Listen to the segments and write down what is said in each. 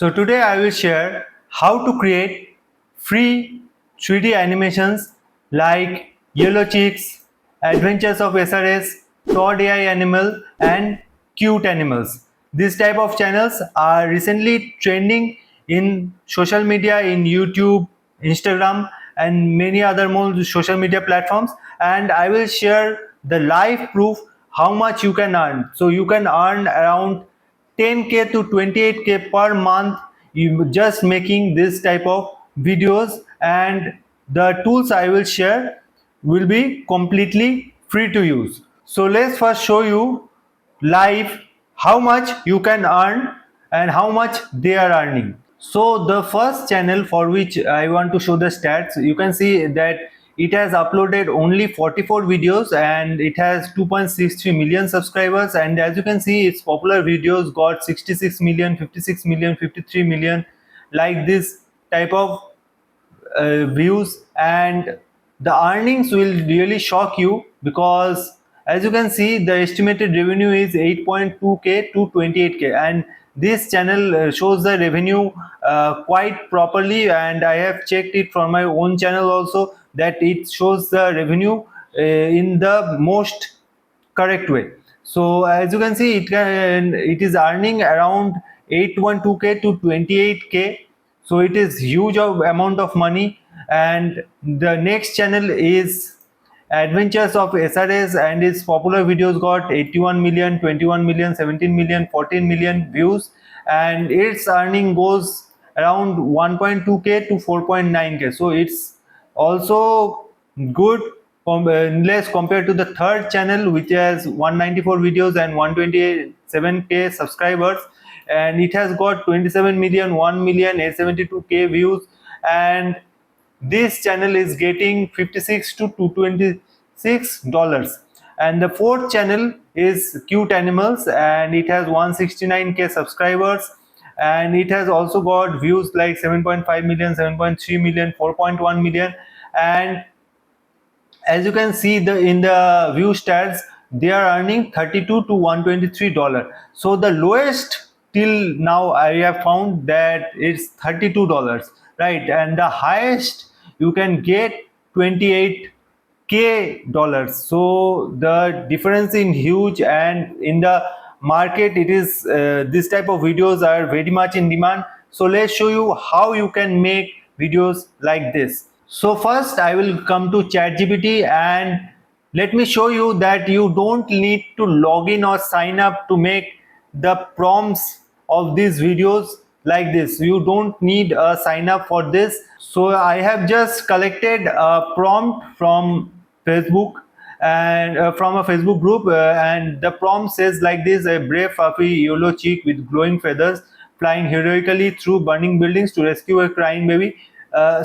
So today I will share how to create free 3D animations like Yellow Chicks, Adventures of SRS, Todd AI Animal and Cute Animals. These type of channels are recently trending in social media, in YouTube, Instagram and many other more social media platforms, and I will share the live proof how much you can earn. So you can earn around 10k to 28k per month you just making this type of videos, and the tools I will share will be completely free to use. So let's first show you live how much you can earn and how much they are earning. So the first channel for which I want to show the stats, you can see that it has uploaded only 44 videos and it has 2.63 million subscribers, and as you can see its popular videos got 66 million, 56 million, 53 million, like this type of views, and the earnings will really shock you because as you can see the estimated revenue is 8.2k to 28k, and this channel shows the revenue quite properly, and I have checked it from my own channel also that it shows the revenue in the most correct way. So as you can see it is earning around 812k to 28k, so it is huge of amount of money. And the next channel is Adventures of SRS, and its popular videos got 81 million, 21 million, 17 million, 14 million views, and its earning goes around 1.2k to 4.9k, so it's also good less compared to the third channel which has 194 videos and 127k subscribers, and it has got 27 million, 1 million, 872k views, and this channel is getting 56 to 226 dollars. And the fourth channel is Cute Animals, and it has 169k subscribers, and it has also got views like 7.5 million, 7.3 million, 4.1 million, and as you can see the in the view stats they are earning 32 to 123 dollar. So the lowest till now I have found that it's 32 dollars, right, and the highest you can get 28k dollars. So the difference in huge, and in the market it is this type of videos are very much in demand. So let's show you how you can make videos like this. So first I will come to ChatGPT, and let me show you that you don't need to log in or sign up to make the prompts of these videos like this. You don't need a sign up for this. So I have just collected a prompt from Facebook, and from a Facebook group, and the prompt says like this: a brave fluffy yellow chick with glowing feathers flying heroically through burning buildings to rescue a crying baby.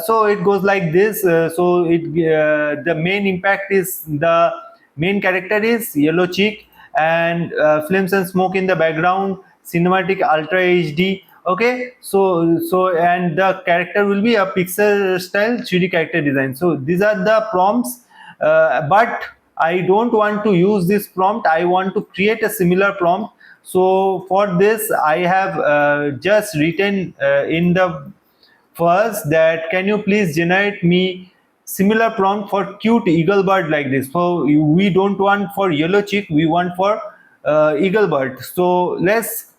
So it goes like this. The main impact is the main character is yellow chick, and flames and smoke in the background, cinematic ultra HD. Okay, and the character will be a pixel style 3D character design. So these are the prompts, but I don't want to use this prompt. I want to create a similar prompt. So for this I have just written in the first that can you please generate me similar prompt for cute eagle bird like this. So we don't want for yellow chick, we want for eagle bird. So let's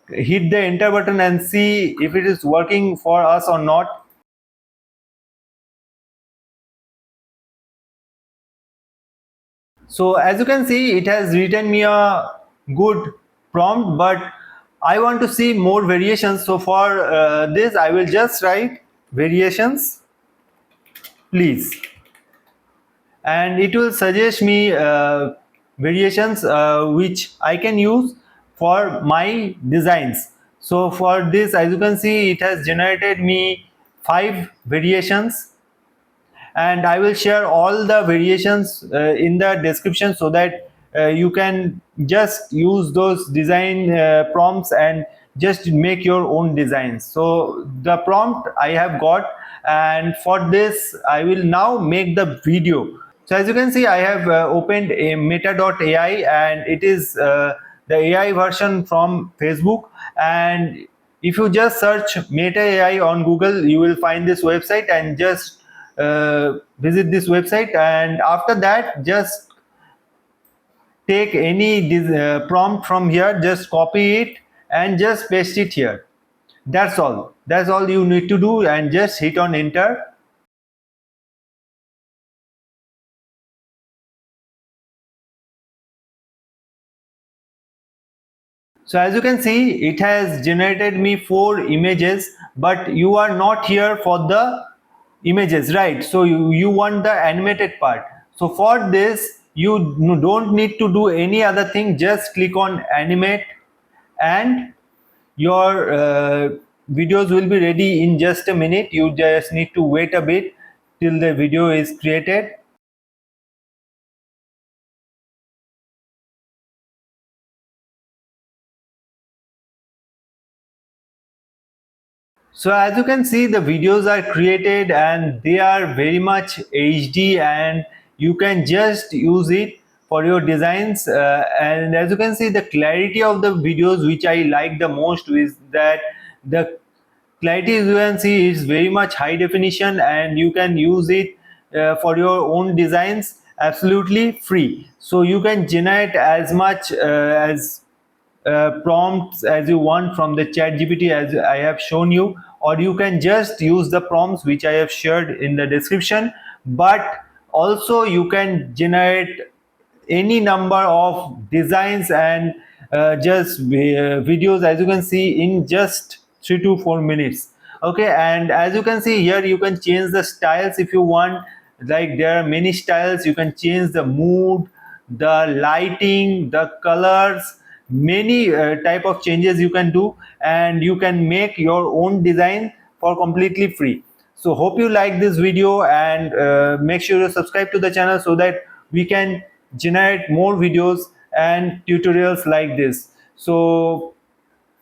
hit the enter button and see if it is working for us or not. So as you can see it has written me a good prompt, but I want to see more variations. So for this I will just write variations please, and it will suggest me variations which I can use for my designs. So for this, as you can see, it has generated me 5 variations, and I will share all the variations in the description so that you can just use those design prompts and just make your own designs. So the prompt I have got, and for this I will now make the video. So as you can see I have opened a meta.ai, and it is the AI version from Facebook, and if you just search Meta AI on Google, you will find this website, and just visit this website, and after that just take any prompt from here, just copy it and just paste it here. That's all you need to do, and just hit on enter. So as you can see, it has generated me 4 images, but you are not here for the images, right? So you want the animated part. So for this, you don't need to do any other thing. Just click on animate, and your videos will be ready in just a minute. You just need to wait a bit till the video is created. So as you can see, the videos are created and they are very much HD, and you can just use it for your designs. And as you can see, the clarity of the videos, which I like the most, is that the clarity, as you can see, is very much high definition, and you can use it for your own designs absolutely free. So you can generate as much as prompts as you want from the ChatGPT, as I have shown you, or you can just use the prompts which I have shared in the description. But also you can generate any number of designs and just videos, as you can see, in just 3 to 4 minutes. Okay, and as you can see here, you can change the styles if you want. Like, there are many styles. You can change the mood, the lighting, the colors, many type of changes you can do, and you can make your own design for completely free. So hope you like this video, and make sure to subscribe to the channel so that we can generate more videos and tutorials like this. So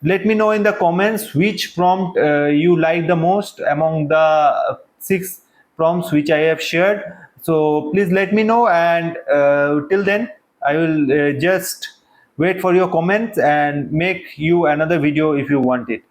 let me know in the comments which prompt you like the most among the 6 prompts which I have shared. So please let me know, and till then I will just wait for your comments and make you another video if you want it.